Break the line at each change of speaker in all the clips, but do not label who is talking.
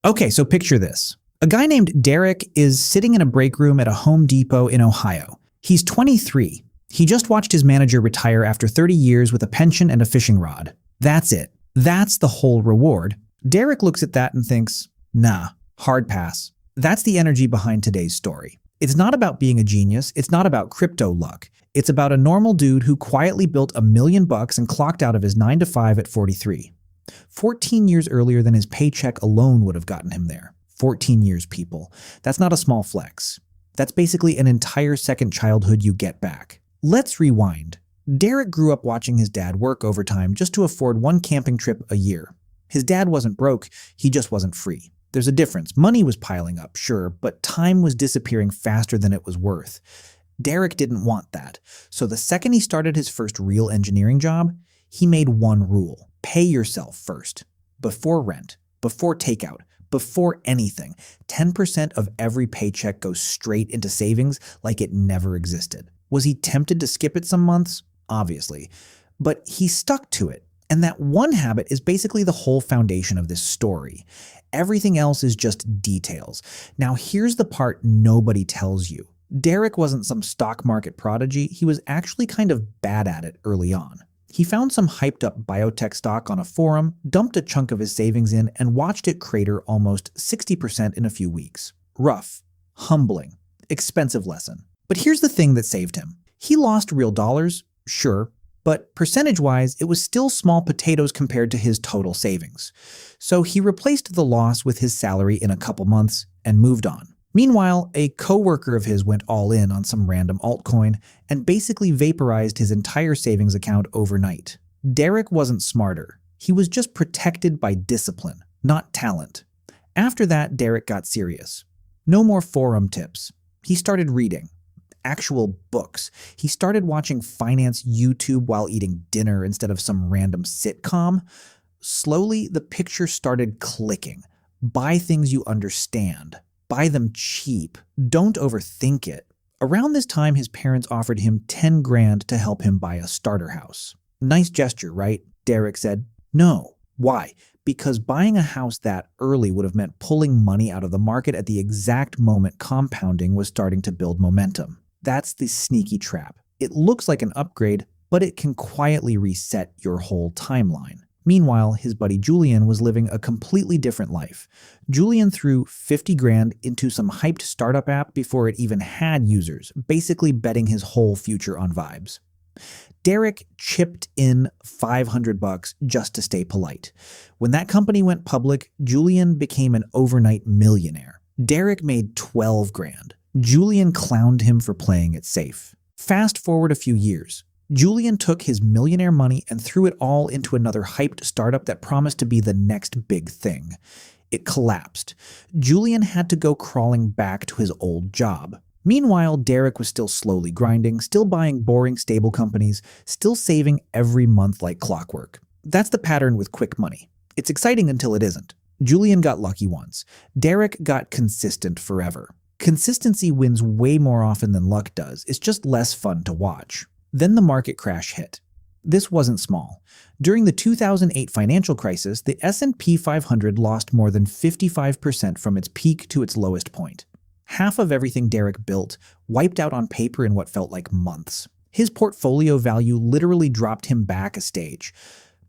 Okay, so picture this. A guy named Derek is sitting in a break room at a Home Depot in Ohio. He's 23. He just watched his manager retire after 30 years with a pension and a fishing rod. That's it. That's the whole reward. Derek looks at that and thinks, nah, hard pass. That's the energy behind today's story. It's not about being a genius. It's not about crypto luck. It's about a normal dude who quietly built $1 million and clocked out of his 9 to 5 at 43. 14 years earlier than his paycheck alone would have gotten him there. 14 years, people. That's not a small flex. That's basically an entire second childhood you get back. Let's rewind. Derek grew up watching his dad work overtime just to afford one camping trip a year. His dad wasn't broke, he just wasn't free. There's a difference. Money was piling up, sure, but time was disappearing faster than it was worth. Derek didn't want that. So the second he started his first real engineering job, he made one rule. Pay yourself first. Before rent, before takeout, before anything. 10% of every paycheck goes straight into savings like it never existed. Was he tempted to skip it some months? Obviously. But he stuck to it. And that one habit is basically the whole foundation of this story. Everything else is just details. Now here's the part nobody tells you. Derek wasn't some stock market prodigy. He was actually kind of bad at it early on. He found some hyped up biotech stock on a forum, dumped a chunk of his savings in, and watched it crater almost 60% in a few weeks. Rough, humbling, expensive lesson. But here's the thing that saved him. He lost real dollars, sure, but percentage-wise, it was still small potatoes compared to his total savings. So he replaced the loss with his salary in a couple months and moved on. Meanwhile, a coworker of his went all in on some random altcoin and basically vaporized his entire savings account overnight. Derek wasn't smarter. He was just protected by discipline, not talent. After that, Derek got serious. No more forum tips. He started reading. Actual books. He started watching finance YouTube while eating dinner instead of some random sitcom. Slowly, the picture started clicking. Buy things you understand. Buy them cheap. Don't overthink it. Around this time, his parents offered him 10 grand to help him buy a starter house. Nice gesture, right? Derek said. No. Why? Because buying a house that early would have meant pulling money out of the market at the exact moment compounding was starting to build momentum. That's the sneaky trap. It looks like an upgrade, but it can quietly reset your whole timeline. Meanwhile, his buddy Julian was living a completely different life. Julian threw 50 grand into some hyped startup app before it even had users, basically betting his whole future on vibes. Derek chipped in $500 just to stay polite. When that company went public, Julian became an overnight millionaire. Derek made 12 grand. Julian clowned him for playing it safe. Fast forward a few years. Julian took his millionaire money and threw it all into another hyped startup that promised to be the next big thing. It collapsed. Julian had to go crawling back to his old job. Meanwhile, Derek was still slowly grinding, still buying boring stable companies, still saving every month like clockwork. That's the pattern with quick money. It's exciting until it isn't. Julian got lucky once. Derek got consistent forever. Consistency wins way more often than luck does. It's just less fun to watch. Then the market crash hit. This wasn't small. During the 2008 financial crisis, the S&P 500 lost more than 55% from its peak to its lowest point. Half of everything Derek built wiped out on paper in what felt like months. His portfolio value literally dropped him back a stage.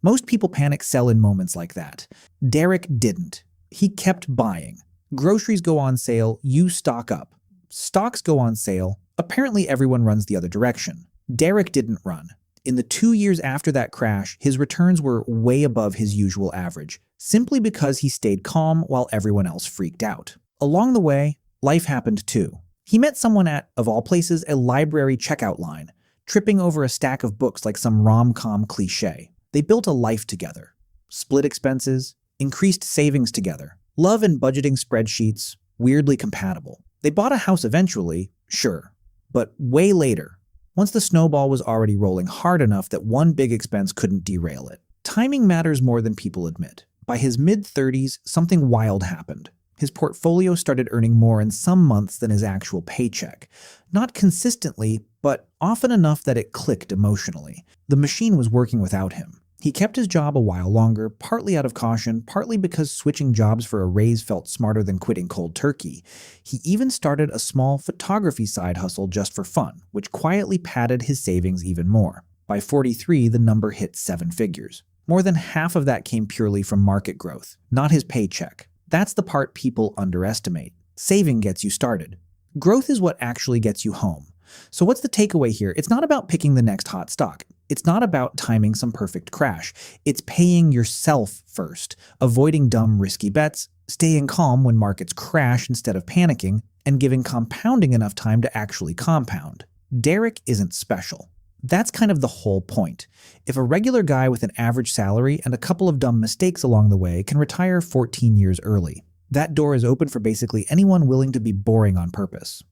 Most people panic sell in moments like that. Derek didn't. He kept buying. Groceries go on sale, you stock up. Stocks go on sale, apparently everyone runs the other direction. Derek didn't run. In the 2 years after that crash, his returns were way above his usual average, simply because he stayed calm while everyone else freaked out. Along the way, life happened too. He met someone at, of all places, a library checkout line, tripping over a stack of books like some rom-com cliche. They built a life together. Split expenses, increased savings together. Love and budgeting spreadsheets, weirdly compatible. They bought a house eventually, sure, but way later, once the snowball was already rolling hard enough that one big expense couldn't derail it. Timing matters more than people admit. By his mid-30s, something wild happened. His portfolio started earning more in some months than his actual paycheck. Not consistently, but often enough that it clicked emotionally. The machine was working without him. He kept his job a while longer, partly out of caution, partly because switching jobs for a raise felt smarter than quitting cold turkey. He even started a small photography side hustle just for fun, which quietly padded his savings even more. By 43, the number hit 7 figures. More than half of that came purely from market growth, not his paycheck. That's the part people underestimate. Saving gets you started. Growth is what actually gets you home. So what's the takeaway here? It's not about picking the next hot stock. It's not about timing some perfect crash. It's paying yourself first, avoiding dumb, risky bets, staying calm when markets crash instead of panicking, and giving compounding enough time to actually compound. Derek isn't special. That's kind of the whole point. If a regular guy with an average salary and a couple of dumb mistakes along the way can retire 14 years early, that door is open for basically anyone willing to be boring on purpose.